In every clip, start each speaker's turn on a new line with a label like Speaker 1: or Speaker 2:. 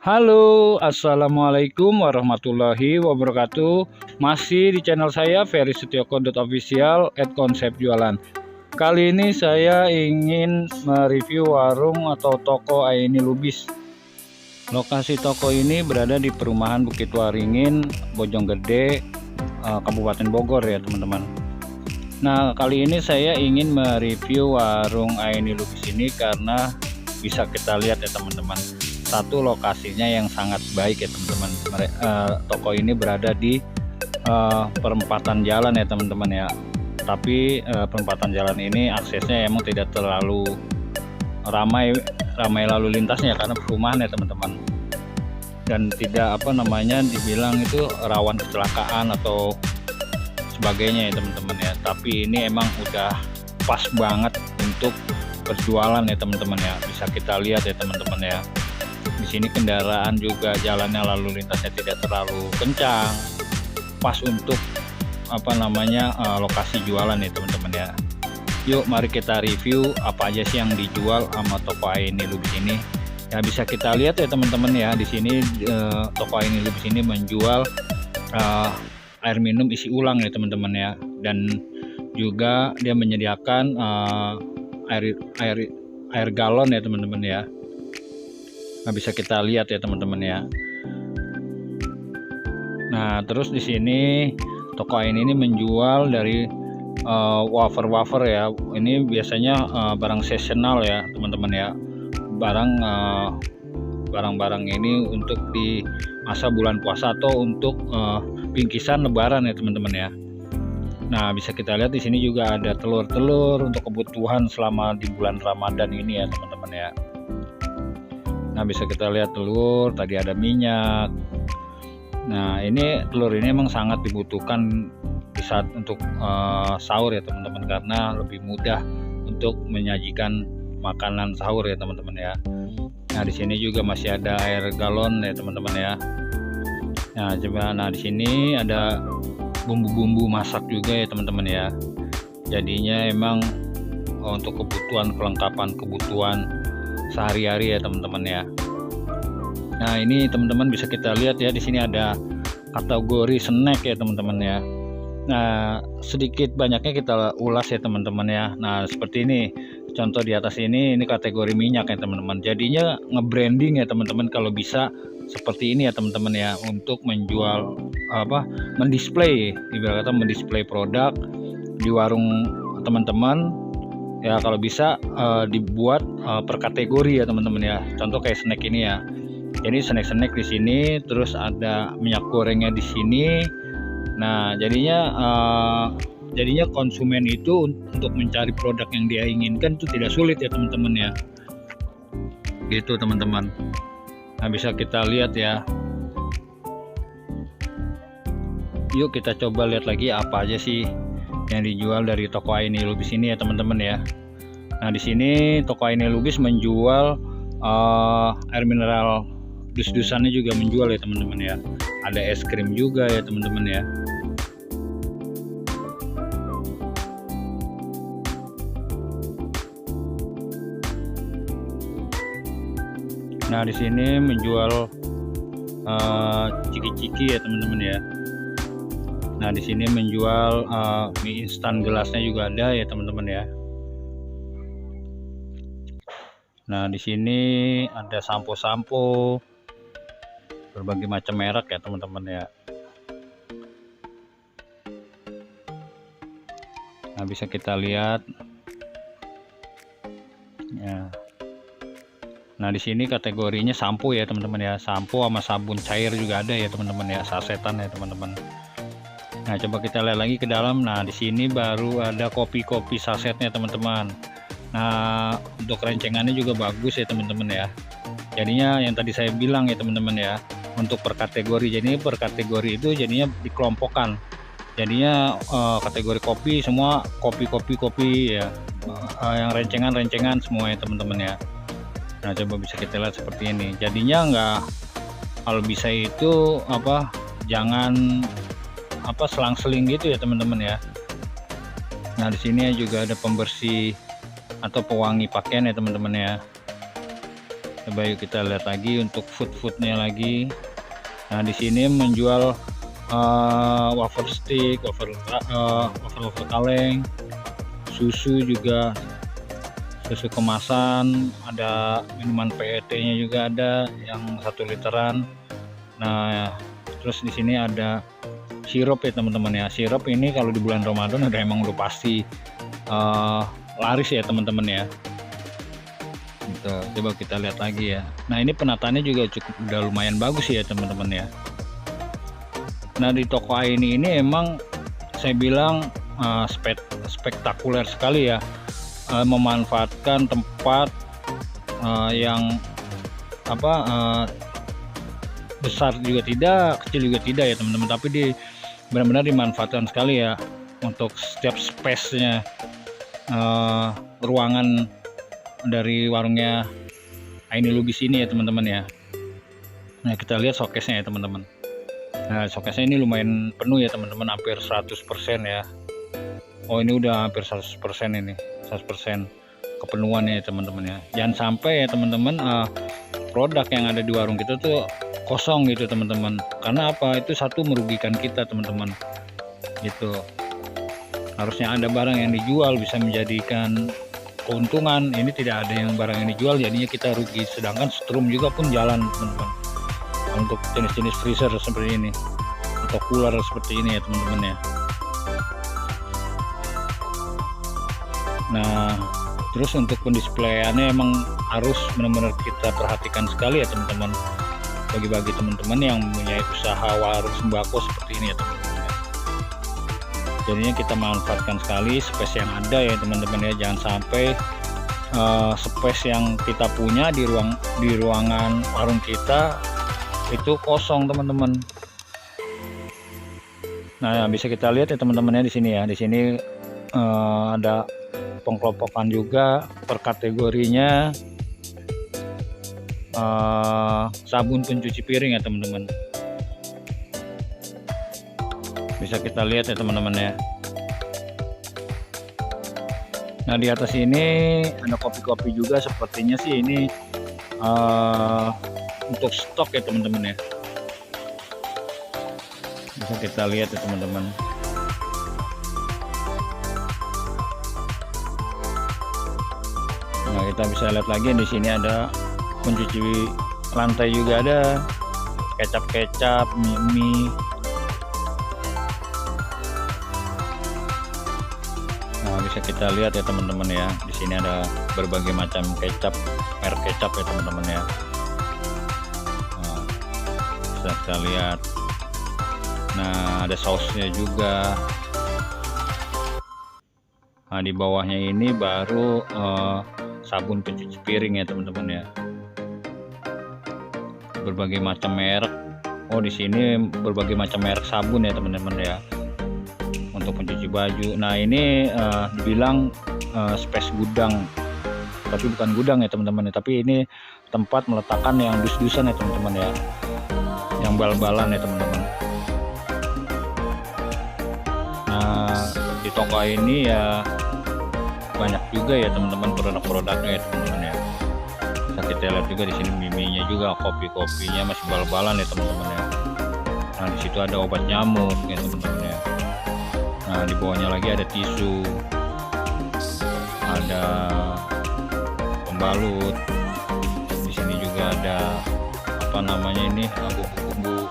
Speaker 1: Halo, assalamualaikum warahmatullahi wabarakatuh. Masih di channel saya ferrysetioco.official @konsep jualan. Kali ini saya ingin mereview warung atau toko Aini Lubis. Lokasi toko ini berada di perumahan Bukit Waringin, Bojonggede, Kabupaten Bogor ya teman-teman. Nah, kali ini saya ingin mereview warung Aini Lubis ini karena bisa kita lihat ya teman-teman. Satu, lokasinya yang sangat baik ya teman-teman. Toko ini berada di perempatan jalan ya teman-teman ya. Tapi perempatan jalan ini aksesnya emang tidak terlalu ramai lalu lintasnya karena perumahan ya teman-teman. Dan tidak dibilang itu rawan kecelakaan atau sebagainya ya teman-teman ya. Tapi ini emang udah pas banget untuk berjualan ya teman-teman ya. Bisa kita lihat ya teman-teman ya. Di sini kendaraan juga jalannya lalu lintasnya tidak terlalu kencang, pas untuk lokasi jualan ya teman-teman ya. Yuk mari kita review apa aja sih yang dijual sama toko Aini Lubis ini. Ya bisa kita lihat ya teman-teman ya, di sini toko Aini Lubis ini menjual air minum isi ulang ya teman-teman ya, dan juga dia menyediakan air galon ya teman-teman ya. Nah, bisa kita lihat ya teman-teman ya. Nah, terus di sini toko Aini ini menjual dari wafer ya. Ini biasanya barang seasonal ya teman-teman ya. Barang-barang ini untuk di masa bulan puasa atau untuk bingkisan lebaran ya teman-teman ya. Nah, bisa kita lihat di sini juga ada telur-telur untuk kebutuhan selama di bulan Ramadan ini ya teman-teman ya. Nah, bisa kita lihat telur, tadi ada minyak. Nah, ini telur ini memang sangat dibutuhkan di saat untuk sahur ya teman-teman, karena lebih mudah untuk menyajikan makanan sahur ya teman-teman ya. Nah, di sini juga masih ada air galon ya teman-teman ya. Nah, di sini ada bumbu-bumbu masak juga ya teman-teman ya. Jadinya emang untuk kelengkapan kebutuhan sehari-hari ya teman-teman ya. Nah, ini teman-teman bisa kita lihat ya, di sini ada kategori snack ya teman-teman ya. Nah, sedikit banyaknya kita ulas ya teman-teman ya. Nah, seperti ini contoh di atas ini kategori minyak ya teman-teman. Jadinya nge-branding ya teman-teman kalau bisa seperti ini ya teman-teman ya, untuk menjual mendisplay, ibarat kata mendisplay produk di warung teman-teman. Ya, kalau bisa dibuat per kategori ya teman-teman ya. Contoh kayak snack ini ya. Jadi snack di sini, terus ada minyak gorengnya di sini. Nah, jadinya konsumen itu untuk mencari produk yang dia inginkan itu tidak sulit ya teman-teman ya. Gitu teman-teman. Nah, bisa kita lihat ya. Yuk kita coba lihat lagi apa aja sih yang dijual dari toko Aini Lubis ini ya teman-teman ya. Nah, di sini toko Aini Lubis menjual air mineral dus-dusannya juga menjual ya teman-teman ya. Ada es krim juga ya teman-teman ya. Nah, di sini menjual ciki-ciki ya teman-teman ya. Nah, di sini menjual mie instan gelasnya juga ada ya teman-teman ya. Nah, di sini ada sampo-sampo berbagai macam merek ya teman-teman ya. Nah, bisa kita lihat ya. Nah, di sini kategorinya sampo ya teman-teman ya. Sampo sama sabun cair juga ada ya teman-teman ya, sasetan ya teman-teman. Nah, coba kita lihat lagi ke dalam. Nah, di sini baru ada kopi-kopi sasetnya teman-teman. Nah, untuk rencengannya juga bagus ya teman-teman ya. Jadinya yang tadi saya bilang ya teman-teman ya, untuk per kategori. Jadi per kategori itu jadinya dikelompokkan. Jadinya kategori kopi semua kopi ya. Yang rencengan semua ya teman-teman ya. Nah, coba bisa kita lihat seperti ini. Jadinya kalau bisa itu jangan selang-seling gitu ya teman-teman ya. Nah, di sini juga ada pembersih atau pewangi pakaian ya teman-teman ya. Coba yuk kita lihat lagi untuk foodnya lagi. Nah di sini menjual wafer stick, wafer kaleng, susu juga, susu kemasan, ada minuman PET-nya juga ada yang 1 literan. Nah terus di sini ada sirup ya teman-teman ya. Sirup ini kalau di bulan Ramadan udah pasti laris ya teman-teman ya. Gitu. Coba kita lihat lagi ya. Nah ini penataannya juga udah lumayan bagus ya teman-teman ya. Nah di toko ini emang saya bilang spektakuler sekali ya, memanfaatkan tempat yang besar juga tidak, kecil juga tidak ya teman-teman, tapi benar-benar dimanfaatkan sekali ya untuk setiap space-nya, ruangan dari warungnya Aini Lubis ini ya teman-teman ya. Nah kita lihat showcase-nya ya teman-teman. Nah showcase-nya ini lumayan penuh ya teman-teman, hampir 100% ya. Oh ini udah hampir 100% ini, 100% kepenuhannya ya teman-teman ya. Jangan sampai ya teman-teman produk yang ada di warung kita tuh kosong gitu teman-teman. Karena apa? Itu satu merugikan kita teman-teman. Gitu. Harusnya ada barang yang dijual bisa menjadikan keuntungan. Ini tidak ada yang barang yang dijual, jadinya kita rugi. Sedangkan strum juga pun jalan teman-teman. Untuk jenis-jenis freezer seperti ini atau cooler seperti ini ya teman-teman ya. Nah terus untuk pendisplayannya emang harus benar-benar kita perhatikan sekali ya teman-teman, bagi teman-teman yang mempunyai usaha warung sembako seperti ini ya teman-teman. Jadinya kita manfaatkan sekali space yang ada ya teman-teman ya. Jangan sampai space yang kita punya di ruangan warung kita itu kosong teman-teman. Nah bisa kita lihat ya teman-teman ya di sini ya. Di sini ada pengkelompokan juga per kategorinya, sabun pencuci piring ya teman-teman. Bisa kita lihat ya teman-teman ya. Nah di atas ini ada kopi-kopi juga, sepertinya sih ini untuk stok ya teman-teman ya. Bisa kita lihat ya teman-teman. Nah kita bisa lihat lagi di sini ada pencuci lantai juga, ada kecap, mie. Nah bisa kita lihat ya teman-teman ya. Di sini ada berbagai macam kecap, merek kecap ya teman-teman ya. Nah, bisa kita lihat. Nah ada sausnya juga. Nah di bawahnya ini baru sabun pencuci piring ya teman-teman ya. Berbagai macam merek. Oh di sini berbagai macam merek sabun ya teman-teman ya, untuk pencuci baju. Nah ini dibilang space gudang, tapi bukan gudang ya teman-teman ya, tapi ini tempat meletakkan yang dus-dusan ya teman-teman ya, yang bal-balan ya teman-teman. Nah di toko ini ya banyak juga ya teman-teman produk-produknya ya teman-teman ya. Bisa kita lihat juga di sini mie-nya juga, kopi-kopinya masih bal-balan ya teman-teman ya. Nah di situ ada obat nyamuk ya teman-teman ya. Nah di bawahnya lagi ada tisu, ada pembalut. Di sini juga ada apa namanya ini, bumbu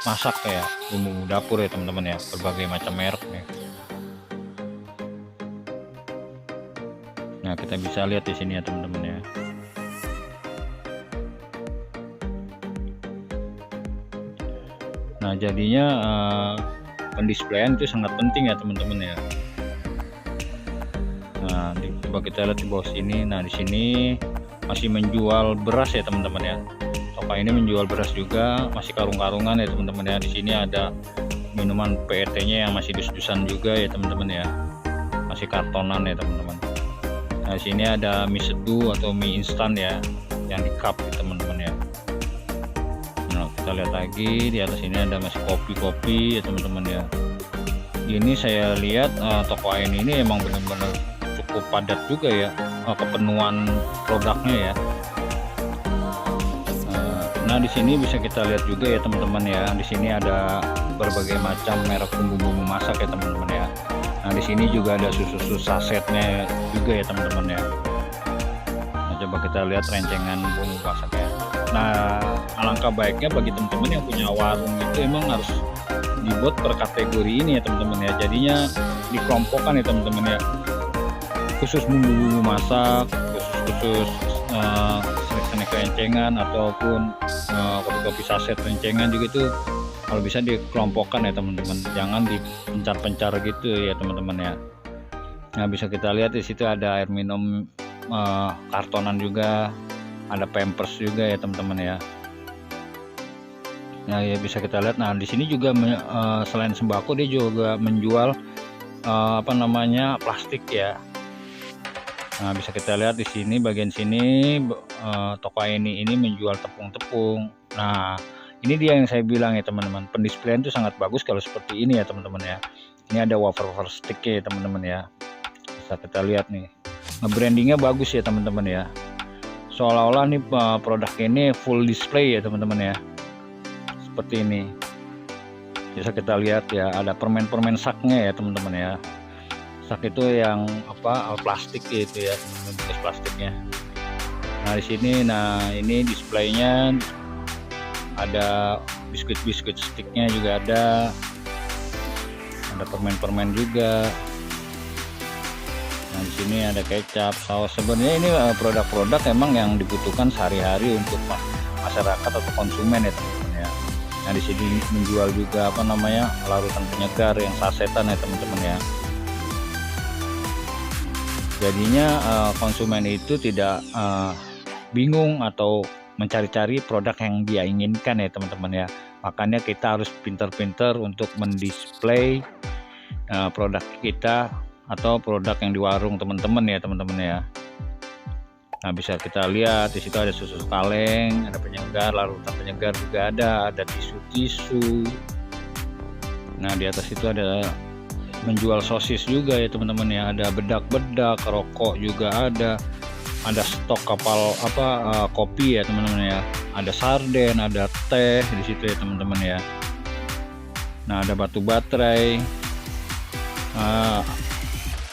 Speaker 1: masak ya, bumbu dapur ya teman-teman ya, berbagai macam merek nih. Nah kita bisa lihat di sini ya teman-teman ya. Nah jadinya pendisplayan itu sangat penting ya teman-teman ya. Nah coba kita lihat di bawah sini. Nah di sini masih menjual beras ya teman-teman ya. Toko ini menjual beras juga, masih karung-karungan ya teman-teman ya. Di sini ada minuman PET-nya yang masih dus-dusan juga ya teman-teman ya, masih kartonan ya teman-teman. Nah di sini ada mie seduh atau mie instan ya, yang di cup ya teman-teman ya. Nah kita lihat lagi di atas ini ada masih kopi-kopi ya teman-teman ya. Ini saya lihat toko AIN ini emang benar-benar cukup padat juga ya, kepenuhan produknya ya. Nah, di sini bisa kita lihat juga ya teman-teman ya. Di sini ada berbagai macam merek bumbu-bumbu masak ya teman-teman ya. Nah, di sini juga ada susu sasetnya juga ya teman-teman ya. Nah, coba kita lihat rencengan bumbu masaknya. Nah, alangkah baiknya bagi teman-teman yang punya warung itu emang harus dibuat per kategori ini ya teman-teman ya. Jadinya dikelompokkan ya teman-teman ya. Khusus bumbu-bumbu masak, khusus snack rencengan ataupun kopi-kopi saset rencengan juga itu kalau bisa dikelompokkan ya teman-teman, jangan dipencar-pencar gitu ya teman-teman ya. Nah, bisa kita lihat di situ ada air minum kartonan juga, ada pampers juga ya teman-teman ya. Nah, ya bisa kita lihat. Nah, di sini juga selain sembako dia juga menjual plastik ya. Nah, bisa kita lihat di sini bagian sini toko ini menjual tepung-tepung. Nah, ini dia yang saya bilang ya teman-teman, pendisplayan itu sangat bagus kalau seperti ini ya teman-teman ya. Ini ada wafer stick ya teman-teman ya, bisa kita lihat nih. Brandingnya bagus ya teman-teman ya, seolah-olah nih produk ini full display ya teman-teman ya, seperti ini. Bisa kita lihat ya, ada permen-permen saknya ya teman-teman ya. Sak itu yang plastik gitu ya teman-teman, bekas plastiknya. Nah, di sini ini displaynya ada biskuit sticknya juga ada permen-permen juga. Nah, di sini ada kecap, saus. Sebenarnya ini produk-produk emang yang dibutuhkan sehari-hari untuk masyarakat atau konsumen ya teman-teman ya. Nah, di sini menjual juga larutan penyegar yang sasetan ya teman-teman ya. Jadinya konsumen itu tidak bingung atau mencari-cari produk yang dia inginkan ya teman-teman ya. Makanya kita harus pintar-pintar untuk mendisplay produk kita atau produk yang di warung teman-teman ya teman-teman ya. Nah, bisa kita lihat di situ ada susu kaleng, ada penyegar, larutan penyegar juga ada tisu. Nah, di atas itu ada menjual sosis juga ya teman-teman ya, ada bedak-bedak, rokok juga ada stok kapal kopi ya teman-teman ya, ada sarden, ada teh di situ ya teman-teman ya. Nah, ada batu baterai.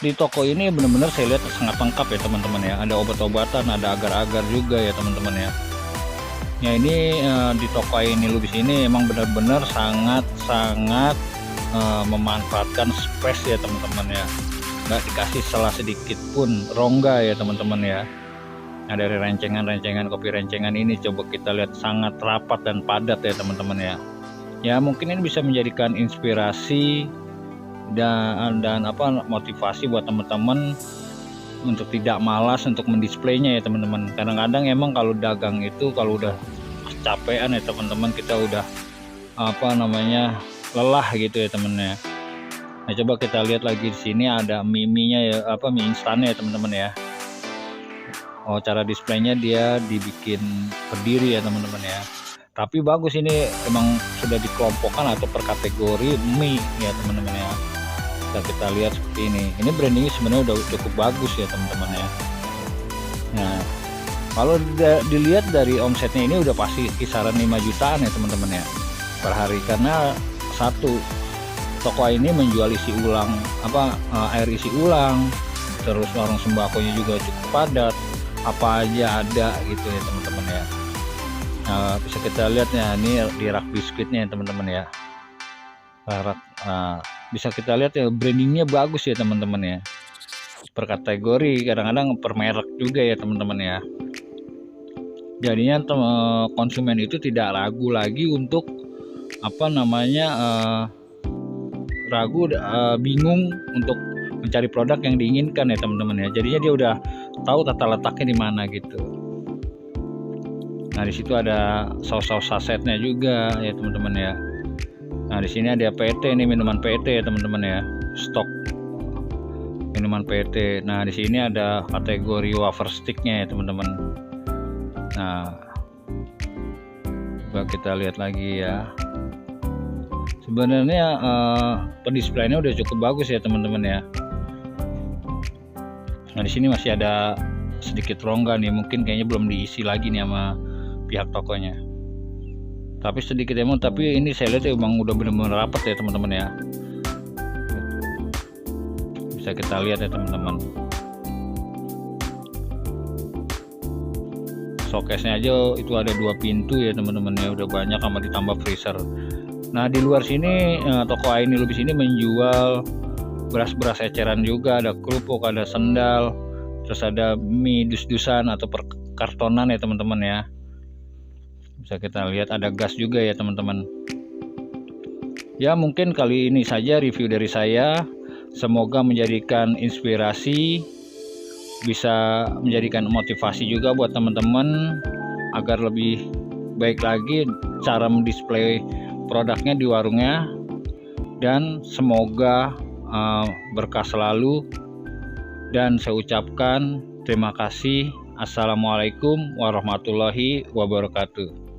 Speaker 1: Di toko ini benar-benar saya lihat sangat lengkap ya teman-teman ya, ada obat-obatan, ada agar-agar juga ya teman-teman ya. Ya, ini di toko ini Lubis ini emang benar-benar sangat memanfaatkan space ya teman-teman ya, nggak dikasih salah sedikit pun rongga ya teman-teman ya. Nah, dari rencengan kopi rencengan ini coba kita lihat sangat rapat dan padat ya teman-teman ya. Ya, mungkin ini bisa menjadikan inspirasi dan motivasi buat teman-teman untuk tidak malas untuk mendisplaynya ya teman-teman. Kadang-kadang emang kalau dagang itu kalau udah kecapean ya teman-teman, kita udah lelah gitu ya temennya. Nah, coba kita lihat lagi di sini ada mie-nya ya, mie instan ya teman-teman ya. Oh, cara displaynya dia dibikin berdiri ya teman-teman ya. Tapi bagus, ini emang sudah dikelompokkan atau per kategori mie ya teman-teman ya. Kita lihat seperti ini. Ini brandingnya sebenarnya udah cukup bagus ya teman-teman ya. Nah, kalau dilihat dari omsetnya ini udah pasti kisaran 5 jutaan ya teman-teman ya per hari, karena satu toko ini menjual isi ulang air isi ulang, terus warung sembakonya juga cukup padat, apa aja ada gitu ya teman-teman ya. Nah, bisa kita lihat ya, ini di rak biskuitnya ya teman-teman ya, bisa kita lihat ya, brandingnya bagus ya teman-teman ya, per kategori, kadang-kadang per merek juga ya teman-teman ya. Jadinya konsumen itu tidak ragu lagi untuk bingung untuk mencari produk yang diinginkan ya teman-teman ya. Jadinya dia udah tahu tata letaknya di mana gitu. Nah, di situ ada saus-saus sasetnya juga ya teman-teman ya. Nah, di sini ada PT, ini minuman PT ya teman-teman ya, stok minuman PT. Nah, di sini ada kategori wafer sticknya ya teman-teman. Nah, coba kita lihat lagi ya. Sebenarnya pendisplaynya udah cukup bagus ya teman-teman ya. Nah, di sini masih ada sedikit rongga nih, mungkin kayaknya belum diisi lagi nih sama pihak tokonya. tapi sedikit emang, tapi ini saya lihat emang udah benar-benar rapat ya teman-teman ya. Bisa kita lihat ya teman-teman, showcase-nya aja itu ada 2 pintu ya teman-teman ya, udah banyak, sama ditambah freezer. Nah di luar sini toko Aini Lubis ini menjual beras-beras eceran juga, ada kerupuk, ada sendal, terus ada mie dus-dusan atau kartonan ya teman-teman ya. Bisa kita lihat ada gas juga ya teman-teman. Ya mungkin kali ini saja review dari saya, semoga menjadikan inspirasi, bisa menjadikan motivasi juga buat teman-teman agar lebih baik lagi cara mendisplay produknya di warungnya, dan semoga berkah selalu. Dan saya ucapkan terima kasih. Assalamualaikum warahmatullahi wabarakatuh.